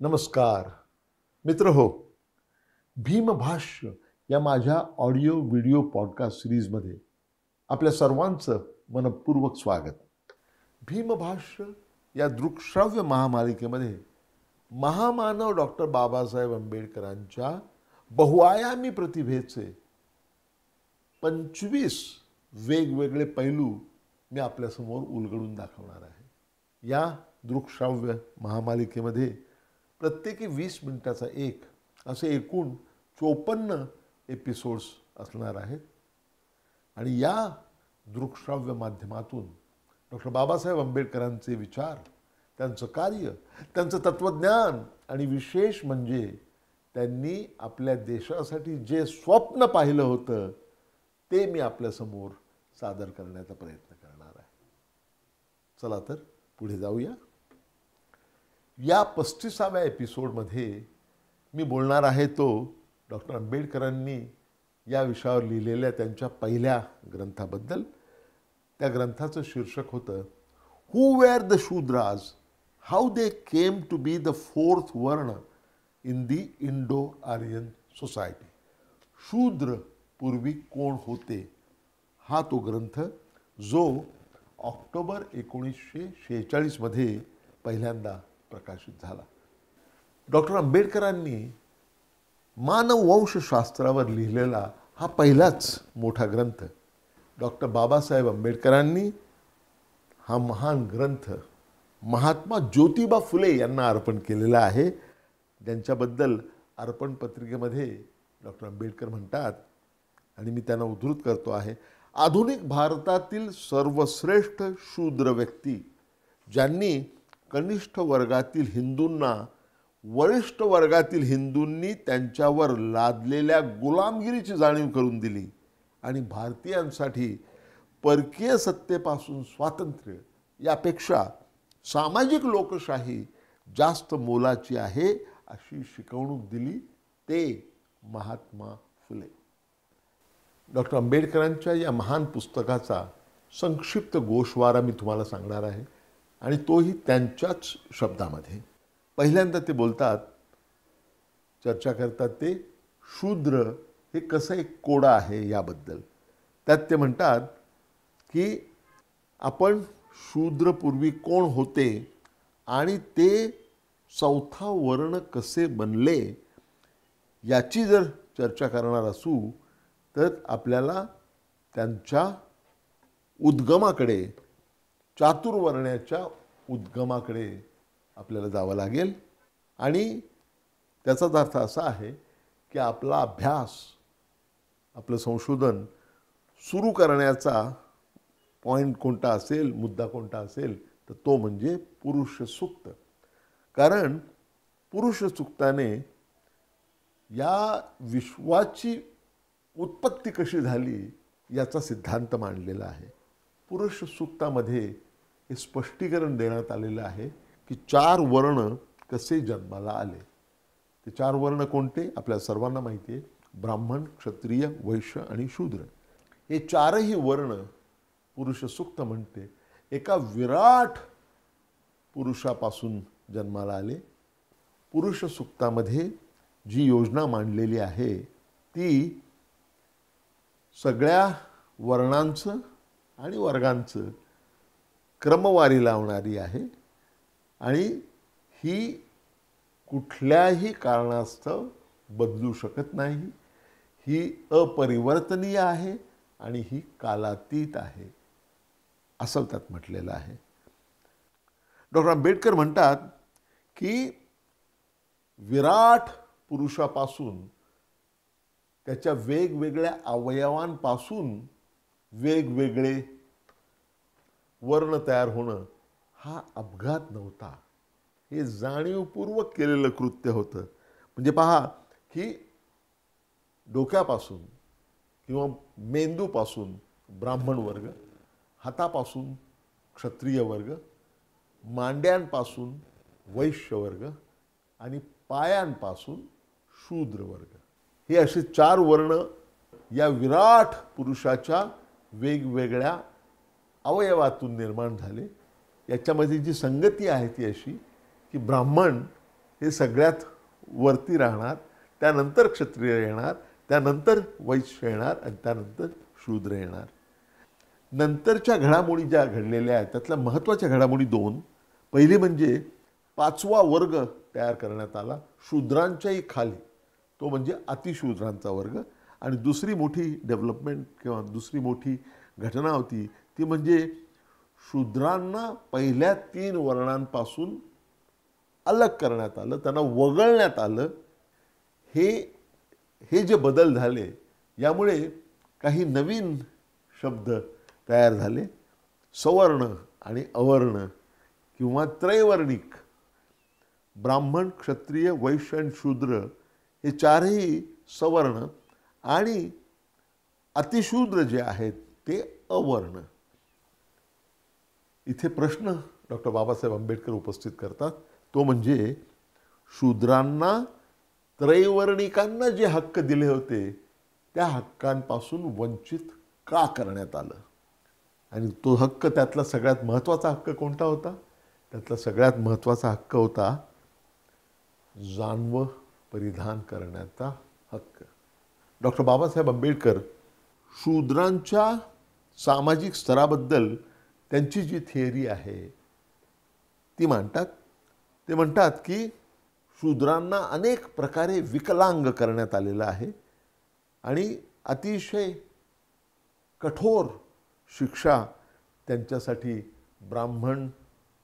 नमस्कार मित्र हो. भीमभाष्य या माझ्या ऑडिओ व्हिडिओ पॉडकास्ट सिरीजमध्ये आपल्या सर्वांचं मनपूर्वक स्वागत. भीमभाष्य या दृकश्राव्य महामालिकेमध्ये महामानव डॉक्टर बाबासाहेब आंबेडकरांच्या बहुआयामी प्रतिभेचे 25 वेगवेगळे पैलू मी आपल्यासमोर उलगडून दाखवणार आहे. या दृकश्राव्य महामालिकेमध्ये प्रत्येकी 20 मिनिटाचा एक असे एकूण 54 एपिसोड्स असणार आहेत. आणि या दृकश्राव्य माध्यमातून डॉक्टर बाबासाहेब आंबेडकरांचे विचार, त्यांचं कार्य, त्यांचं तत्त्वज्ञान आणि विशेष म्हणजे त्यांनी आपल्या देशासाठी जे स्वप्न पाहिलं होतं ते मी आपल्यासमोर सादर करण्याचा प्रयत्न करणार आहे. चला तर पुढे जाऊया. या 35व्या एपिसोडमध्ये मी बोलणार आहे तो डॉक्टर आंबेडकरांनी या विषयावर लिहिलेल्या त्यांच्या पहिल्या ग्रंथाबद्दल. त्या ग्रंथाचं शीर्षक होतं who were the Shudras, how they came to be the fourth varna in the Indo Aryan society. शूद्र पूर्वी कोण होते, हा तो ग्रंथ जो ऑक्टोबर 1946मध्ये पहिल्यांदा प्रकाशित झाला. डॉक्टर आंबेडकरांनी मानववंशशास्त्रावर लिहिलेला हा पहिलाच मोठा ग्रंथ डॉक्टर बाबासाहेब आंबेडकरांनी हा महान ग्रंथ महात्मा ज्योतिबा फुले यांना अर्पण केलेला आहे. ज्यांच्याबद्दल अर्पण पत्रिकेमध्ये डॉक्टर आंबेडकर म्हणतात, आणि मी त्यांना उद्धृत करतो आहे, आधुनिक भारतातील सर्वश्रेष्ठ शूद्र व्यक्ती ज्यांनी कनिष्ठ वर्गातील हिंदूंना वरिष्ठ वर्गातील हिंदूंनी त्यांच्यावर लादलेल्या गुलामगिरीची जाणीव करून दिली आणि भारतीयांसाठी परकीय सत्तेपासून स्वातंत्र्य यापेक्षा सामाजिक लोकशाही जास्त मोलाची आहे अशी शिकवणूक दिली ते महात्मा फुले. डॉक्टर आंबेडकरांच्या या महान पुस्तकाचा संक्षिप्त गोषवारा मी तुम्हाला सांगणार आहे आणि तोही त्यांच्याच शब्दामध्ये. पहिल्यांदा ते बोलतात, चर्चा करतात ते शूद्र हे कसं एक कोडं आहे याबद्दल. त्यात ते म्हणतात की आपण शूद्रपूर्वी कोण होते आणि ते चौथा वर्ण कसे बनले याची जर चर्चा करणार असू तर आपल्याला त्यांच्या उद्गमाकडे, चातुर्वर्ण्याच्या उद्गमाकडे आपल्याला जावं लागेल. आणि त्याचाच अर्थ असा आहे की आपला अभ्यास, आपलं संशोधन सुरू करण्याचा पॉईंट कोणता असेल, मुद्दा कोणता असेल तर तो म्हणजे पुरुष सूक्त. कारण पुरुष सूक्ताने या विश्वाची उत्पत्ती कशी झाली याचा सिद्धांत मांडलेला आहे. पुरुष सूक्तामध्ये हे स्पष्टीकरण देण्यात आलेलं आहे की 4 वर्ण कसे जन्माला आले. ते 4 वर्ण कोणते आपल्या सर्वांना माहिती आहे, ब्राह्मण, क्षत्रिय, वैश्य आणि शूद्र. हे 4ही वर्ण पुरुष सूक्त म्हणते एका विराट पुरुषापासून जन्माला आले. पुरुष सूक्तामध्ये जी योजना मांडलेली आहे ती सगळ्या वर्णांचं आणि वर्गांचं क्रमवारी लावणारी आहे आणि ही कुठल्याही कारणास्तव बदलू शकत नाही. ही अपरिवर्तनीय आहे आणि ही कालातीत आहे असं त्यात म्हटलेलं आहे. डॉक्टर आंबेडकर म्हणतात की विराट पुरुषापासून, त्याच्या वेगवेगळ्या अवयवांपासून वेगवेगळे वर्ण तयार होणं हा अपघात नव्हता, हे जाणीवपूर्वक केलेलं कृत्य होतं. म्हणजे पहा की डोक्यापासून किंवा मेंदूपासून ब्राह्मण वर्ग, हातापासून क्षत्रिय वर्ग, मांड्यांपासून वैश्य वर्ग आणि पायांपासून शूद्र वर्ग, हे असे 4 वर्ण या विराट पुरुषाच्या वेगवेगळ्या अवयवातून निर्माण झाले. याच्यामध्ये जी संगती आहे ती अशी की ब्राह्मण हे सगळ्यात वरती राहणार, त्यानंतर क्षत्रिय येणार, त्यानंतर वैश्य येणार आणि त्यानंतर शूद्र येणार. नंतरच्या घडामोडी ज्या घडलेल्या आहेत त्यातल्या महत्त्वाच्या घडामोडी दोन. पहिली म्हणजे 5वा वर्ग तयार करण्यात आला शूद्रांच्याही खाली, तो म्हणजे अतिशूद्रांचा वर्ग. आणि दुसरी मोठी डेव्हलपमेंट किंवा दुसरी मोठी घटना होती ती म्हणजे शूद्रांना पहिल्या 3 वर्णांपासून अलग करण्यात आलं, त्यांना वगळण्यात आलं. हे जे बदल झाले यामुळे काही नवीन शब्द तयार झाले. सवर्ण आणि अवर्ण किंवा त्रैवर्णिक. ब्राह्मण, क्षत्रिय, वैश्य आणि शूद्र हे चारही सवर्ण आणि अतिशूद्र जे आहेत ते अवर्ण. इथे प्रश्न डॉक्टर बाबासाहेब आंबेडकर उपस्थित करतात, तो म्हणजे शूद्रांना त्रैवर्णिकांना जे हक्क दिले होते त्या हक्कांपासून वंचित का करण्यात आलं. आणि तो हक्क, त्यातला सगळ्यात महत्त्वाचा हक्क कोणता होता? त्यातला सगळ्यात महत्त्वाचा हक्क होता जानवं परिधान करण्याचा हक्क. डॉक्टर बाबासाहेब आंबेडकर शूद्रांच्या सामाजिक स्तराबद्दल त्यांची जी थिअरी आहे ती मांडतात. ते म्हणतात की शूद्रांना अनेक प्रकारे विकलांग करण्यात आलेलं आहे आणि अतिशय कठोर शिक्षा त्यांच्यासाठी ब्राह्मण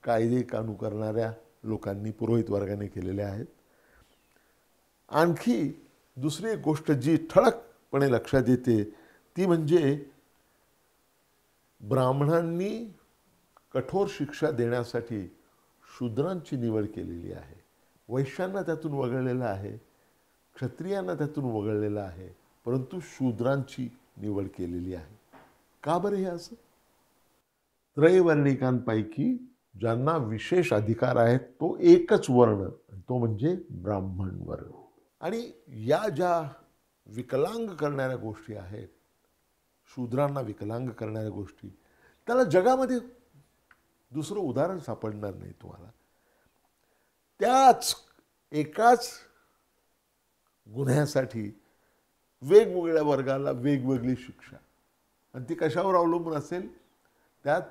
कायदे कानू करणाऱ्या लोकांनी, पुरोहित वर्गाने केलेल्या आहेत. आणखी दुसरी एक गोष्ट जी ठळकपणे लक्षात येते ती म्हणजे ब्राह्मणांनी कठोर शिक्षा देण्यासाठी शूद्रांची निवड केलेली आहे, वैश्यांना त्यातून वगळलेलं आहे, क्षत्रियांना त्यातून वगळलेलं आहे, परंतु शूद्रांची निवड केलेली आहे. का बरं हे असं? त्रैवर्णिकांपैकी ज्यांना विशेष अधिकार आहेत तो एकच वर्ण, तो म्हणजे ब्राह्मण वर्ण. आणि या ज्या विकलांग करणाऱ्या गोष्टी आहेत, शूद्रांना विकलांग करणाऱ्या गोष्टी, त्याला जगामध्ये दुसरं उदाहरण सापडणार नाही तुम्हाला. त्याच एकाच गुन्ह्यासाठी वेगवेगळ्या वर्गाला वेगवेगळी शिक्षा, आणि ती कशावर अवलंबून असेल? त्यात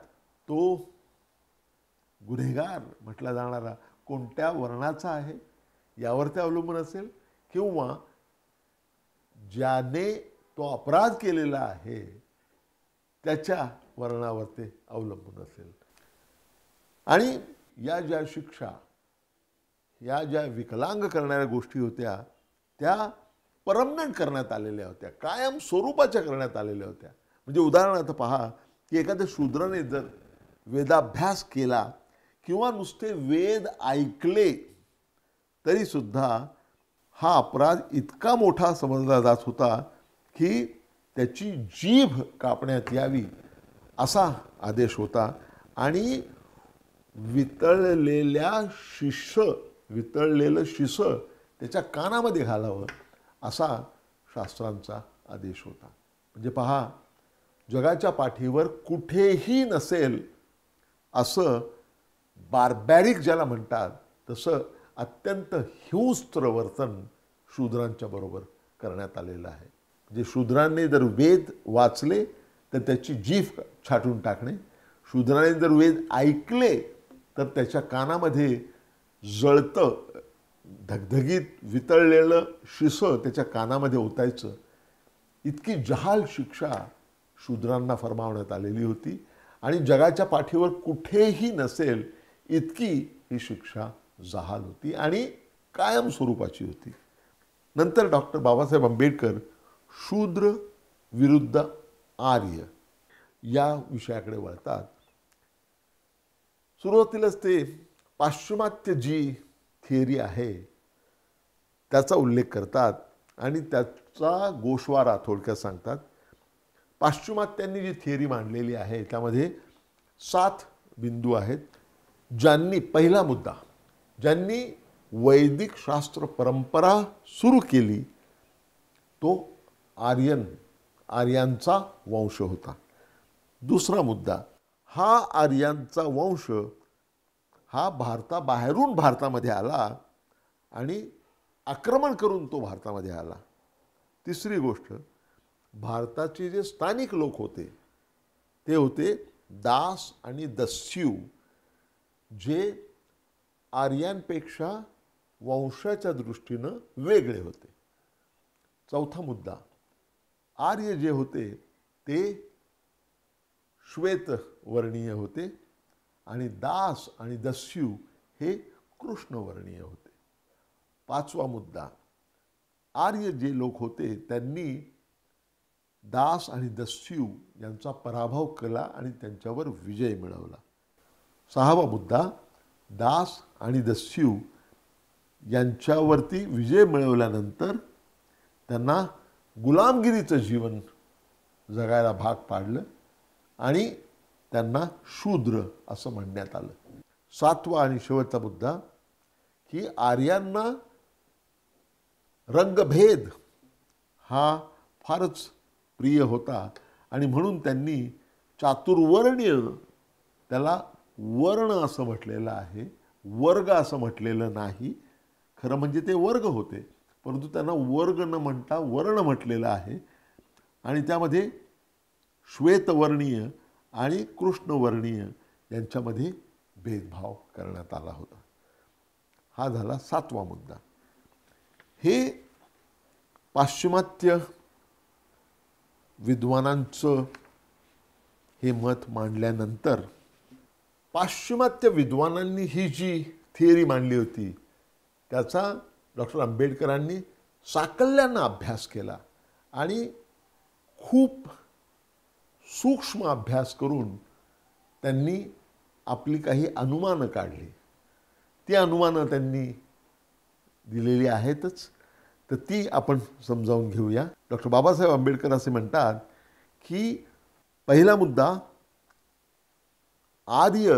तो गुन्हेगार म्हटला जाणारा कोणत्या वर्णाचा आहे यावर ते अवलंबून असेल, किंवा ज्याने तो अपराध केलेला आहे त्याच्या वर्णावर ते अवलंबून असेल. आणि या ज्या शिक्षा, या ज्या विकलांग करणाऱ्या गोष्टी होत्या त्या परमनंट करण्यात आलेल्या होत्या, कायम स्वरूपाच्या करण्यात आलेल्या होत्या. म्हणजे उदाहरणार्थ पहा की एखाद्या शूद्राने जर वेदाभ्यास केला किंवा नुसते वेद ऐकले तरीसुद्धा हा अपराध इतका मोठा समजला जात होता की त्याची जीभ कापण्यात यावी असा आदेश होता. आणि वितळलेलं शिस त्याच्या कानामध्ये घालावं असा शास्त्रांचा आदेश होता. म्हणजे पहा, जगाच्या पाठीवर कुठेही नसेल असं बार्बॅरिक ज्याला म्हणतात तसं अत्यंत हिंस्त्र वर्तन शूद्रांच्या बरोबर करण्यात आलेलं आहे. म्हणजे शूद्रांनी जर वेद वाचले तर त्याची जीभ छाटून टाकणे, शूद्राने जर वेद ऐकले तर त्याच्या कानामध्ये जळतं धगधगीत वितळलेलं शिस त्याच्या कानामध्ये ओतायचं, इतकी जहाल शिक्षा शूद्रांना फरमावण्यात आलेली होती. आणि जगाच्या पाठीवर कुठेही नसेल इतकी ही शिक्षा जहाल होती आणि कायम स्वरूपाची होती. नंतर डॉक्टर बाबासाहेब आंबेडकर शूद्र विरुद्ध आर्य या विषयाकडे वळतात. सुरुवातीलाच ते पाश्चिमात्य जी थिअरी आहे त्याचा उल्लेख करतात आणि त्याचा गोषवारा थोडक्यात सांगतात. पाश्चिमात्यांनी जी थिअरी मांडलेली आहे त्यामध्ये 7 बिंदू आहेत. ज्यांनी, पहिला मुद्दा, ज्यांनी वैदिक शास्त्र परंपरा सुरू केली तो आर्यांचा वंश होता. दुसरा मुद्दा, हा आर्यांचा वंश हा भारताबाहेरून भारतामध्ये आला आणि आक्रमण करून तो भारतामध्ये आला. तिसरी गोष्ट, भारताचे जे स्थानिक लोक होते ते होते दास आणि दस्यू, जे आर्यांपेक्षा वंशाच्या दृष्टीनं वेगळे होते. चौथा मुद्दा, आर्य जे होते ते श्वेतवर्णीय होते आणि दास आणि दस्यू हे कृष्णवर्णीय होते. पाचवा मुद्दा, आर्य जे लोक होते त्यांनी दास आणि दस्यू यांचा पराभव केला आणि त्यांच्यावर विजय मिळवला. सहावा मुद्दा, दास आणि दस्यू यांच्यावरती विजय मिळवल्यानंतर त्यांना गुलामगिरीचं जीवन जगायला भाग पाडलं आणि त्यांना शूद्र असं म्हणण्यात आलं. सातवा आणि शेवटचा मुद्दा, की आर्यांना रंगभेद हा फारच प्रिय होता आणि म्हणून त्यांनी चातुर्वर्णीय, त्याला वर्ण असं म्हटलेलं आहे, वर्ग असं म्हटलेलं नाही. खरं म्हणजे ते वर्ग होते, परंतु त्यांना वर्ग न म्हणता वर्ण म्हटलेलं आहे. आणि त्यामध्ये श्वेतवर्णीय आणि कृष्णवर्णीय यांच्यामध्ये भेदभाव करण्यात आला होता. हा झाला सातवा मुद्दा. हे पाश्चिमात्य विद्वानांचं हे मत मांडल्यानंतर पाश्चिमात्य विद्वानांनी ही जी थिअरी मांडली होती त्याचा डॉक्टर आंबेडकरांनी साकल्यानं अभ्यास केला आणि खूप सूक्ष्म अभ्यास करून त्यांनी आपली काही अनुमानं काढली. ती अनुमानं त्यांनी दिलेली आहेतच, तर ती आपण समजावून घेऊया. डॉक्टर बाबासाहेब आंबेडकर असे म्हणतात की पहिला मुद्दा, आर्य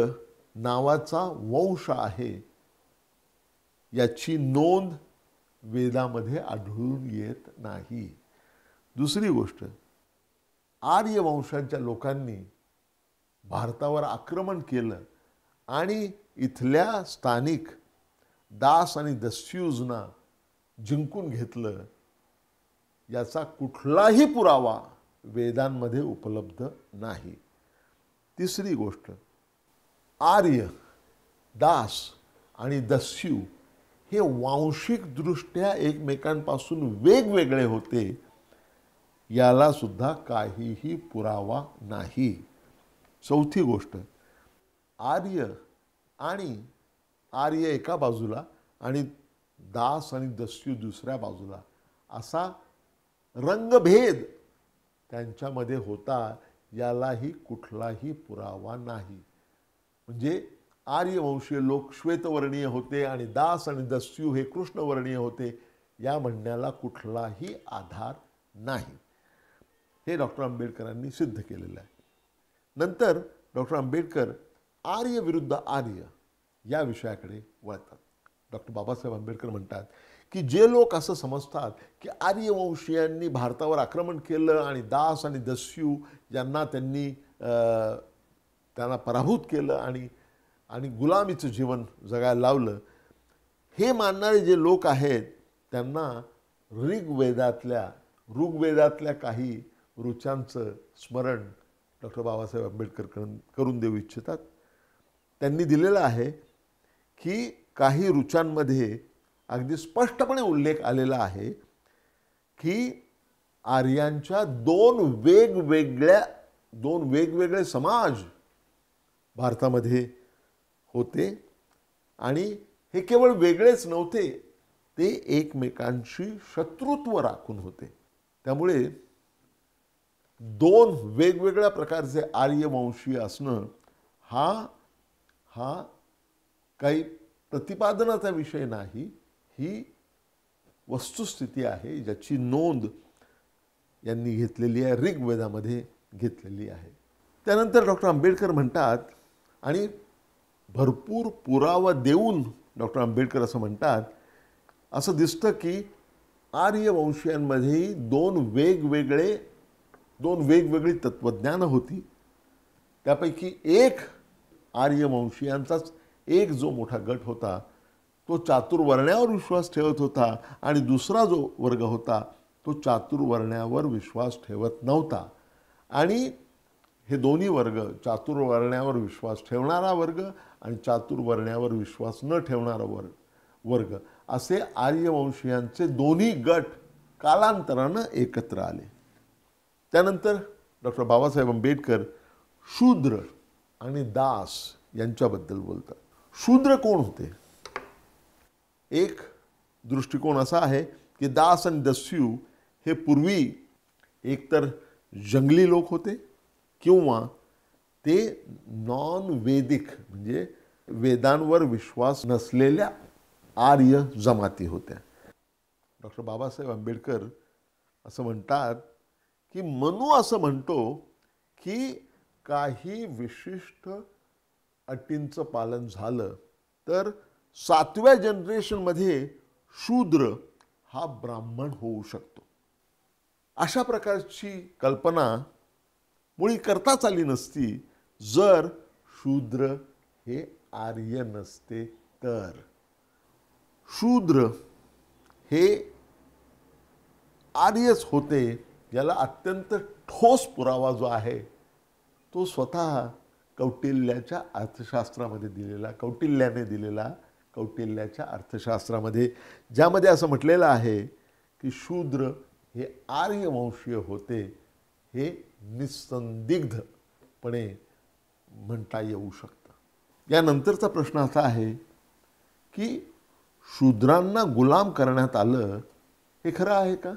नावाचा वंश आहे याची नोंद वेदामध्ये आढळून येत नाही. दुसरी गोष्ट, आर्य वंशाच्या लोकांनी भारतावर आक्रमण केलं आणि इथल्या स्थानिक दास आणि दस्यूजना जिंकून घेतलं याचा कुठलाही पुरावा वेदांमध्ये उपलब्ध नाही. तिसरी गोष्ट, आर्य, दास आणि दस्यू हे वांशिकदृष्ट्या एकमेकांपासून वेगवेगळे होते याला सुद्धा काहीही पुरावा नाही. चौथी गोष्ट, आर्य एका बाजूला आणि दास आणि दस्यू दुसऱ्या बाजूला असा रंगभेद त्यांच्यामध्ये होता यालाही कुठलाही पुरावा नाही. म्हणजे आर्यवंशीय लोक श्वेतवर्णीय होते आणि दास आणि दस्यू हे कृष्णवर्णीय होते या म्हणण्याला कुठलाही आधार नाही. हे डॉक्टर आंबेडकरांनी सिद्ध केलेलं आहे. नंतर डॉक्टर आंबेडकर आर्य विरुद्ध आर्य या विषयाकडे वळतात. डॉक्टर बाबासाहेब आंबेडकर म्हणतात की जे लोक असं समजतात की आर्यवंशीयांनी भारतावर आक्रमण केलं आणि दास आणि दस्यू यांना त्यांना पराभूत केलं आणि गुलामीचं जीवन जगायला लावलं, हे मानणारे जे लोक आहेत त्यांना ऋग्वेदातल्या काही ऋचांचं स्मरण डॉक्टर बाबासाहेब आंबेडकर करून देऊ इच्छितात. त्यांनी दिलेलं आहे की काही ऋचांमध्ये अगदी स्पष्टपणे उल्लेख आलेला आहे की आर्यांच्या दोन वेगवेगळे समाज भारतामध्ये होते आणि हे केवळ वेगळेच नव्हते, ते एकमेकांशी शत्रुत्व राखून होते. त्यामुळे दोन वेगवेगळ्या प्रकारचे आर्यवंशीय असणं हा काही प्रतिपादनाचा विषय नाही, ही वस्तुस्थिती आहे ज्याची नोंद यांनी घेतलेली आहे, ऋग्वेदामध्ये घेतलेली आहे. त्यानंतर डॉक्टर आंबेडकर म्हणतात आणि भरपूर पुरावा देऊन डॉक्टर आंबेडकर असं म्हणतात, असं दिसतं की आर्यवंशीयांमध्येही दोन वेगवेगळी तत्त्वज्ञानं होती. त्यापैकी एक आर्यवंशीयांचाच एक जो मोठा गट होता तो चातुर्वर्ण्यावर विश्वास ठेवत होता आणि दुसरा जो वर्ग होता तो चातुर्वर्ण्यावर विश्वास ठेवत नव्हता. आणि हे दोन्ही वर्ग, चातुर्वर्ण्यावर विश्वास ठेवणारा वर्ग आणि चातुर्वर्ण्यावर विश्वास न ठेवणारा वर्ग असे आर्यवंशीयांचे दोन्ही गट कालांतरानं एकत्र आले. त्यानंतर डॉक्टर बाबासाहेब आंबेडकर शूद्र आणि दास यांच्याबद्दल बोलतात. शूद्र कोण होते? एक दृष्टिकोन असा आहे की दास आणि दस्यू हे पूर्वी एकतर जंगली लोक होते किंवा ते नॉन वेदिक म्हणजे वेदांवर विश्वास नसलेल्या आर्य जमाती होत्या. डॉक्टर बाबासाहेब आंबेडकर असं म्हणतात की मनू असं म्हणतो की काही विशिष्ट अटींचं पालन झालं तर 7व्या जनरेशनमध्ये शूद्र हा ब्राह्मण होऊ शकतो. अशा प्रकारची कल्पना मुळी करताच आली नसती जर शूद्र हे आर्य नसते तर. शूद्र हे आर्यच होते याला अत्यंत ठोस पुरावा जो आहे तो स्वतः कौटिल्याच्या अर्थशास्त्रामध्ये दिलेला, कौटिल्याच्या अर्थशास्त्रामध्ये, ज्यामध्ये असं म्हटलेलं आहे की शूद्र हे आर्यवंशीय होते हे निसंदिग्धपणे म्हणता येऊ शकतं. यानंतरचा प्रश्न असा आहे की शूद्रांना गुलाम करण्यात आलं हे खरं आहे का?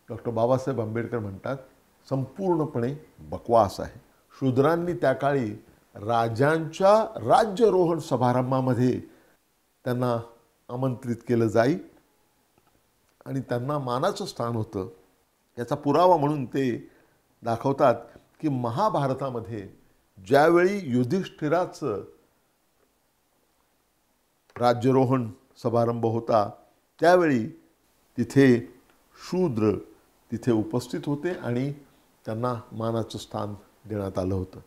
डॉक्टर बाबासाहेब आंबेडकर म्हणतात संपूर्णपणे बकवास आहे. शूद्रांनी त्या काळी राजांच्या राज्यारोहण समारंभामध्ये त्यांना आमंत्रित केलं जाई आणि त्यांना मानाचं स्थान होतं. याचा पुरावा म्हणून ते दाखवतात की महाभारतामध्ये ज्यावेळी युधिष्ठिराचं राज्यारोहण समारंभ होता त्यावेळी तिथे शूद्र तिथे उपस्थित होते आणि त्यांना मानाचं स्थान देण्यात आलं होतं.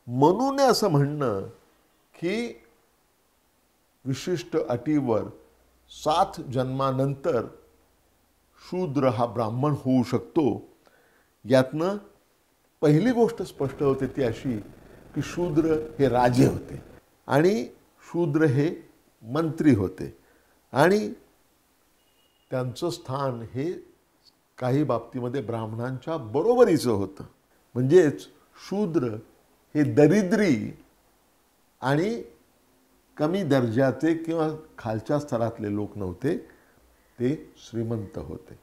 मनूने असं म्हणणं की विशिष्ट अटीवर 7 जन्मानंतर शूद्र हा ब्राह्मण होऊ शकतो, यातनं पहिली गोष्ट स्पष्ट होते ती अशी की शूद्र हे राजे होते आणि शूद्र हे मंत्री होते आणि त्यांचं स्थान हे काही बाबतीमध्ये ब्राह्मणांच्या बरोबरीचं होतं. म्हणजेच शूद्र हे दरिद्री आणि कमी दर्जाचे किंवा खालच्या स्तरातले लोक नव्हते, ते श्रीमंत होते.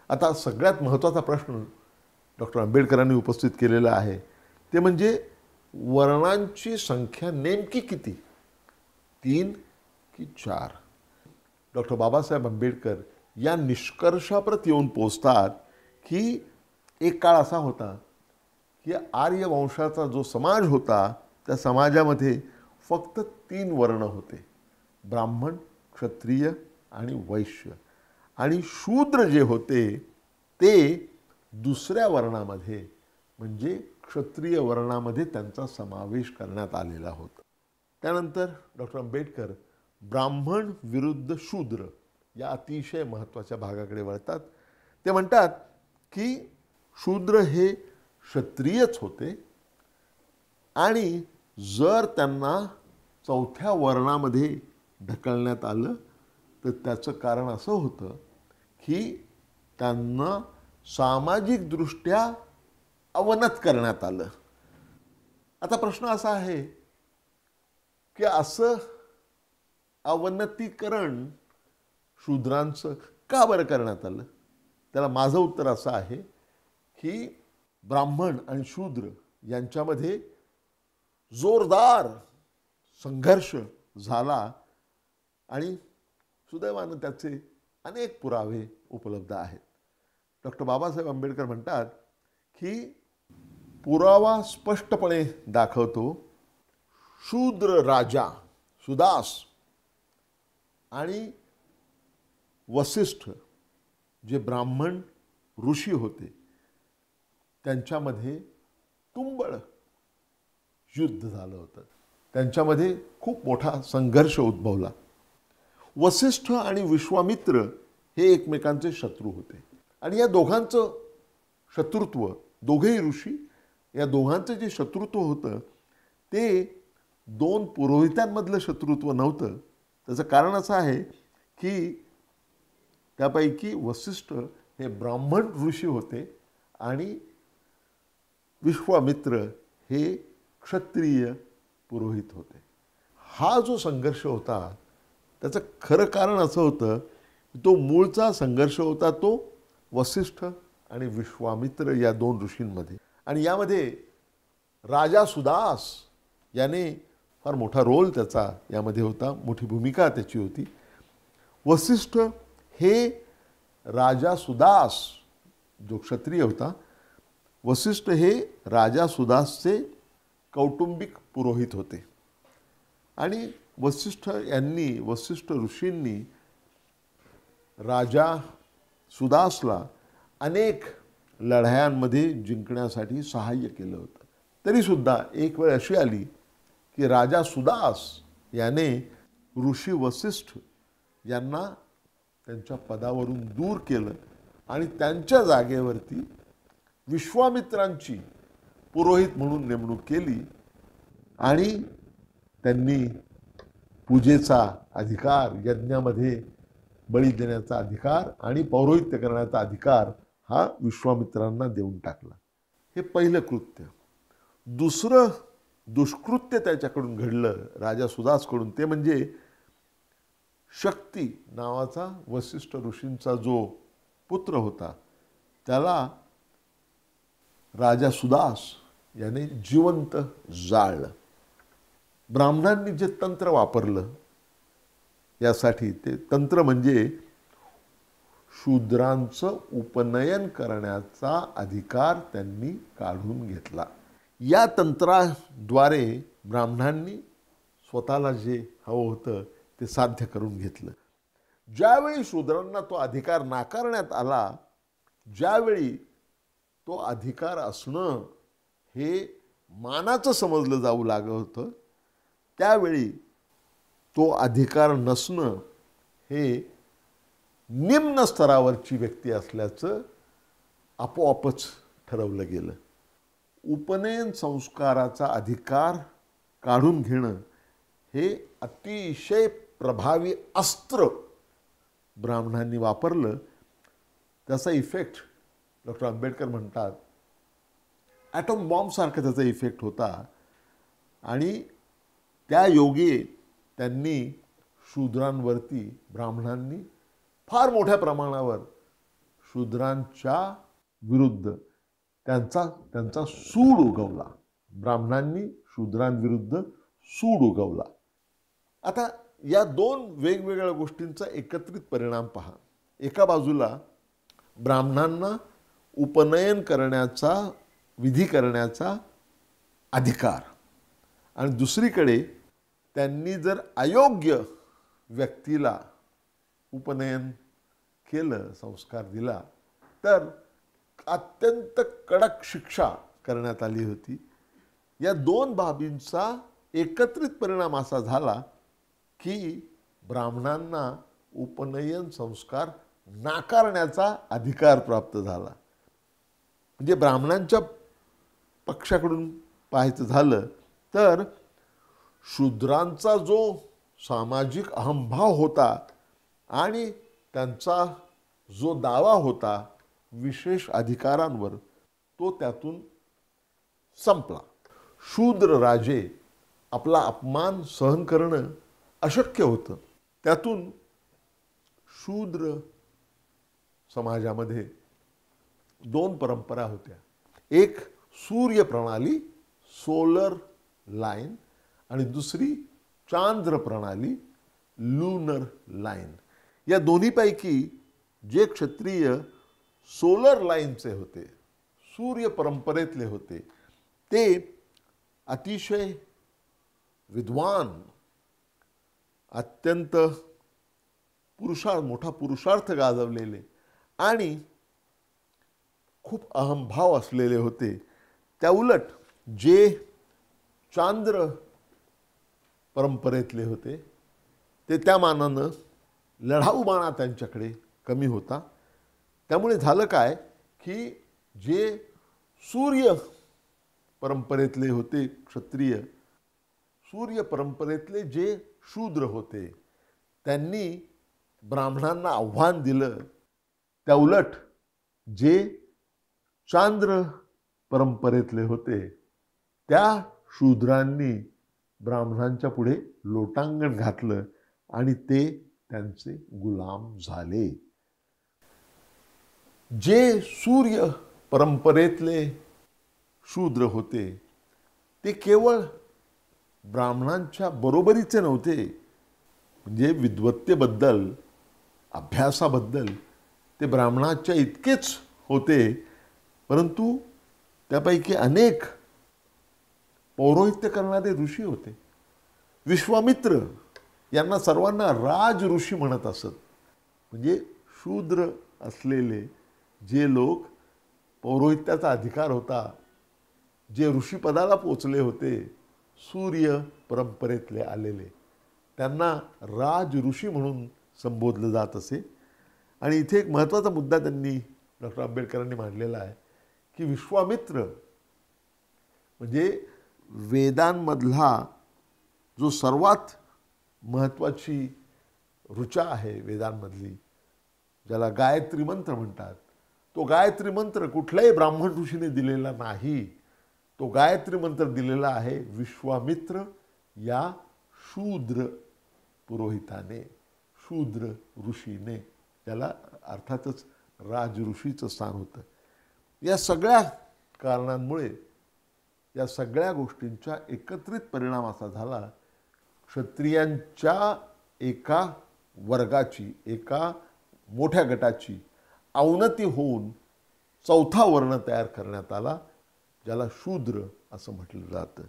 आता सगळ्यात महत्त्वाचा प्रश्न डॉक्टर आंबेडकरांनी उपस्थित केलेला आहे ते म्हणजे वर्णांची संख्या नेमकी किती, 3 की 4? डॉक्टर बाबासाहेब आंबेडकर या निष्कर्षाप्रत येऊन पोचतात की एक काळ असा होता की आर्य वंशाचा जो समाज होता त्या समाजामध्ये फक्त 3 वर्ण होते, ब्राह्मण, क्षत्रिय आणि वैश्य. आणि शूद्र जे होते ते दुसऱ्या वर्णामध्ये म्हणजे क्षत्रिय वर्णामध्ये त्यांचा समावेश करण्यात आलेला होता. त्यानंतर डॉक्टर आंबेडकर ब्राह्मण विरुद्ध शूद्र या अतिशय महत्त्वाच्या भागाकडे वळतात. ते म्हणतात की शूद्र हे क्षत्रियच होते आणि जर त्यांना 4थ्या वर्णामध्ये ढकलण्यात आलं तर त्याचं कारण असं होतं की त्यांना सामाजिकदृष्ट्या अवनत करण्यात आलं. आता प्रश्न असा आहे की असं अवनतीकरण शूद्रांचं का बरं करण्यात आलं? त्याला माझं उत्तर असं आहे की ब्राह्मण आणि शूद्र यांच्यामध्ये जोरदार संघर्ष झाला आणि सुदैवानं त्याचे अनेक पुरावे उपलब्ध आहेत. डॉक्टर बाबासाहेब आंबेडकर म्हणतात की पुरावा स्पष्टपणे दाखवतो शूद्र राजा सुदास आणि वसिष्ठ जे ब्राह्मण ऋषी होते त्यांच्यामध्ये तुंबळ युद्ध झालं होतं. त्यांच्यामध्ये खूप मोठा संघर्ष उद्भवला. वसिष्ठ आणि विश्वामित्र हे एकमेकांचे शत्रू होते आणि या दोघांचं शत्रुत्व, दोघेही ऋषी, या दोघांचं जे शत्रुत्व होतं ते दोन पुरोहितांमधलं शत्रुत्व नव्हतं. त्याचं कारण असं आहे की त्यापैकी वसिष्ठ हे ब्राह्मण ऋषी होते आणि विश्वामित्र हे क्षत्रिय पुरोहित होते. हा जो संघर्ष होता त्याचं खरं कारण असं होतं की तो मूळचा संघर्ष होता तो वसिष्ठ आणि विश्वामित्र या दोन ऋषींमध्ये. आणि यामध्ये राजा सुदास याने फार मोठा रोल त्याचा यामध्ये होता, मोठी भूमिका त्याची होती. वसिष्ठ हे राजा सुदास जो क्षत्रिय होता, वसिष्ठ हे राजा सुदासचे कौटुंबिक पुरोहित होते. आणि वसिष्ठ ऋषींनी राजा सुदासला अनेक लढायांमध्ये जिंकण्यासाठी सहाय्य केलं होतं. तरीसुद्धा एक वेळ अशी आली की राजा सुदास याने ऋषी वसिष्ठ यांना त्यांच्या पदावरून दूर केलं आणि त्यांच्या जागेवरती विश्वामित्रांची पुरोहित म्हणून नेमणूक केली आणि त्यांनी पूजेचा अधिकार, यज्ञामध्ये बळी देण्याचा अधिकार आणि पौरोहित्य करण्याचा अधिकार हा विश्वामित्रांना देऊन टाकला. हे पहिलं कृत्य. दुसरं दुष्कृत्य त्याच्याकडून घडलं राजा सुदासकडून, ते म्हणजे शक्ती नावाचा वसिष्ठ ऋषींचा जो पुत्र होता त्याला राजा सुदास याने जिवंत जाळलं. ब्राह्मणांनी जे तंत्र वापरलं यासाठी, ते तंत्र म्हणजे शूद्रांचं उपनयन करण्याचा अधिकार त्यांनी काढून घेतला. या तंत्राद्वारे ब्राह्मणांनी स्वतःला जे हवं होतं ते साध्य करून घेतलं. ज्यावेळी शूद्रांना तो अधिकार नाकारण्यात आला, ज्यावेळी तो अधिकार असणं हे मानाचं समजलं जाऊ लागलं होतं, त्यावेळी तो अधिकार नसणं हे निम्न स्तरावरची व्यक्ती असल्याचं आपोआपच ठरवलं गेलं. उपनयन संस्काराचा अधिकार काढून घेणं हे अतिशय प्रभावी अस्त्र ब्राह्मणांनी वापरलं. त्याचा इफेक्ट डॉक्टर आंबेडकर म्हणतात ॲटॉम बॉम्बसारखा त्याचा इफेक्ट होता. आणि त्या योगे त्यांनी शूद्रांवरती, ब्राह्मणांनी फार मोठ्या प्रमाणावर शूद्रांच्या विरुद्ध त्यांचा सूड उगवला. ब्राह्मणांनी शूद्रांविरुद्ध सूड उगवला. आता या दोन वेगवेगळ्या गोष्टींचा एकत्रित परिणाम पहा. एका बाजूला ब्राह्मणांना उपनयन करण्याचा, विधी करण्याचा अधिकार, आणि दुसरीकडे त्यांनी जर अयोग्य व्यक्तीला उपनयन केलं, संस्कार दिला, तर अत्यंत कडक शिक्षा करण्यात आली होती. या दोन बाबींचा एकत्रित परिणाम असा झाला की ब्राह्मणांना उपनयन संस्कार नाकारण्याचा अधिकार प्राप्त झाला. म्हणजे ब्राह्मणांच्या पक्षाकडून पाहायचं झालं तर शूद्रांचा जो सामाजिक अहंभाव होता आणि त्यांचा जो दावा होता विशेष अधिकारांवर, तो त्यातून संपला. शूद्र राजे आपला अपमान सहन करणं अशक्य होतं. त्यातून शूद्र समाजामध्ये दोन परंपरा होत्या. एक सूर्य प्रणाली, सोलर लाईन, आणि दुसरी चांद्र प्रणाली, लूनर लाईन. या दोन्हीपैकी जे क्षत्रिय सोलर लाईनचे होते, सूर्य परंपरेतले होते, ते अतिशय विद्वान, अत्यंत मोठा पुरुषार्थ गाजवलेले आणि खूप अहंभाव असलेले होते. त्या उलट जे चांद्र परंपरेतले होते ते त्या मानानं लढाऊबाणा त्यांच्याकडे कमी होता. त्यामुळे झालं काय की जे सूर्य परंपरेतले होते क्षत्रिय, सूर्य परंपरेतले जे शूद्र होते, त्यांनी ब्राह्मणांना आव्हान दिलं. त्या उलट जे चांद्र परंपरेतले होते त्या शूद्रांनी ब्राह्मणांच्या पुढे लोटांगण घातलं आणि ते त्यांचे गुलाम झाले. जे सूर्य परंपरेतले शूद्र होते ते केवळ ब्राह्मणांच्या बरोबरीचे नव्हते, म्हणजे विद्वत्तेबद्दल, अभ्यासाबद्दल ते ब्राह्मणाच्या इतकेच होते, परंतु त्यापैकी अनेक पौरोहित्य करणारे ऋषी होते. विश्वामित्र यांना सर्वांना राज ऋषी म्हणत असत. म्हणजे शूद्र असलेले जे लोक पौरोहित्याचा अधिकार होता, जे ऋषीपदाला पोचले होते, सूर्य परंपरेतले आलेले, त्यांना राज ऋषी म्हणून संबोधलं जात असे. आणि इथे एक महत्त्वाचा मुद्दा त्यांनी डॉक्टर आंबेडकरांनी मांडलेला आहे की विश्वामित्र म्हणजे वेदांमधला जो सर्वात महत्त्वाची ऋचा आहे वेदांमधली, ज्याला गायत्री मंत्र म्हणतात, तो गायत्री मंत्र कुठल्याही ब्राह्मण ऋषीने दिलेला नाही. तो गायत्री मंत्र दिलेला आहे विश्वामित्र या शूद्र पुरोहिताने, शूद्र ऋषीने, त्याला अर्थातच राज ऋषीचं स्थान होतं. या सगळ्या कारणांमुळे, या सगळ्या गोष्टींचा एकत्रित परिणाम असा झाला, क्षत्रियांच्या एका वर्गाची, एका मोठ्या गटाची अवनती होऊन चौथा वर्ण तयार करण्यात आला, ज्याला शूद्र असं म्हटलं जातं.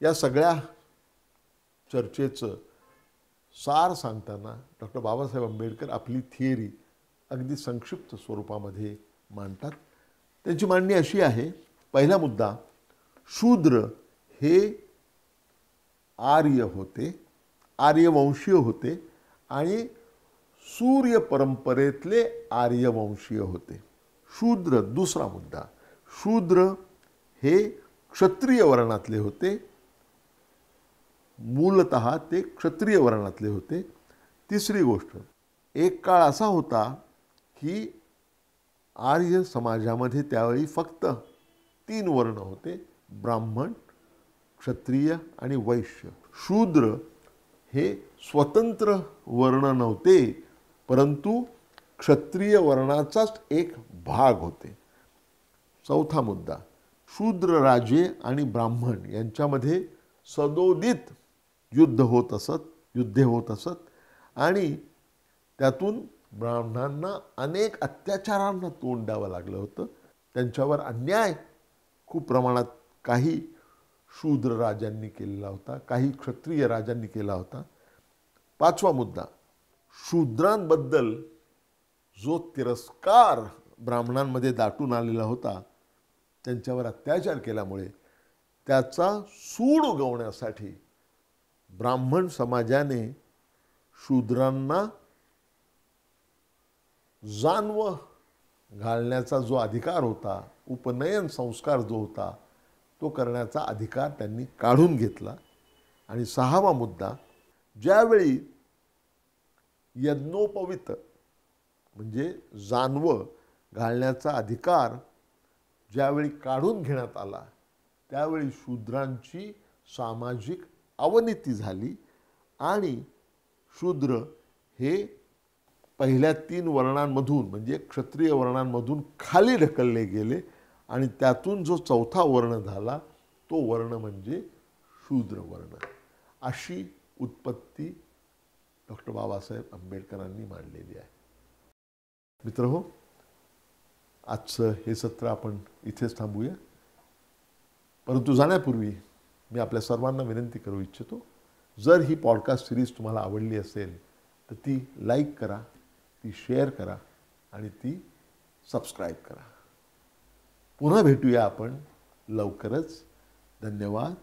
या सगळ्या चर्चेचं सार सांगताना डॉक्टर बाबासाहेब आंबेडकर आपली थिअरी अगदी संक्षिप्त स्वरूपामध्ये मांडतात. त्यांची मांडणी अशी आहे. पहिला मुद्दा, शूद्र हे आर्य होते, आर्यवंशीय होते आणि सूर्य परंपरेतले आर्यवंशीय होते. शूद्र, दुसरा मुद्दा, शूद्र हे क्षत्रिय वर्णातले होते, मूलतः ते क्षत्रिय वर्णातले होते. तिसरी गोष्ट, एक काळ असा होता की आर्य समाजामध्ये त्यावेळी फक्त 3 वर्ण होते, ब्राह्मण, क्षत्रिय आणि वैश्य. शूद्र हे स्वतंत्र वर्ण नव्हते, परंतु क्षत्रिय वर्णाचाच एक भाग होते. चौथा मुद्दा, शूद्र राजे आणि ब्राह्मण यांच्यामध्ये सदोदित युद्ध होत असत आणि त्यातून ब्राह्मणांना अनेक अत्याचारांना तोंड द्यावं लागलं होतं. त्यांच्यावर अन्याय खूप प्रमाणात काही शूद्र राजांनी केलेला होता, काही क्षत्रिय राजांनी केला होता. पाचवा मुद्दा, शूद्रांबद्दल जो तिरस्कार ब्राह्मणांमध्ये दाटून आलेला होता, त्यांच्यावर अत्याचार केल्यामुळे त्याचा सूड उगवण्यासाठी ब्राह्मण समाजाने शूद्रांना जानवं घालण्याचा जो अधिकार होता, उपनयन संस्कार जो होता, तो करण्याचा अधिकार त्यांनी काढून घेतला. आणि सहावा मुद्दा, ज्यावेळी यज्ञोपवीत म्हणजे जानवं घालण्याचा अधिकार ज्यावेळी काढून घेण्यात आला, त्यावेळी शूद्रांची सामाजिक अवनती झाली आणि शूद्र हे पहिल्या 3 वर्णांमधून म्हणजे क्षत्रिय वर्णांमधून खाली ढकलले गेले आणि त्यातून जो चौथा वर्ण झाला तो वर्ण म्हणजे शूद्र वर्ण. अशी उत्पत्ती डॉक्टर बाबासाहेब आंबेडकरांनी मांडलेली आहे. मित्रहो, आजचं हे सत्र आपण इथेच थांबूया. परंतु जाण्यापूर्वी मी आपल्या सर्वांना विनंती करू इच्छितो, जर ही पॉडकास्ट सिरीज तुम्हाला आवडली असेल तर ती लाईक करा, ती शेअर करा आणि ती सबस्क्राईब करा. पुन्हा भेटूया आपण लवकरच. धन्यवाद.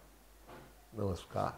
नमस्कार.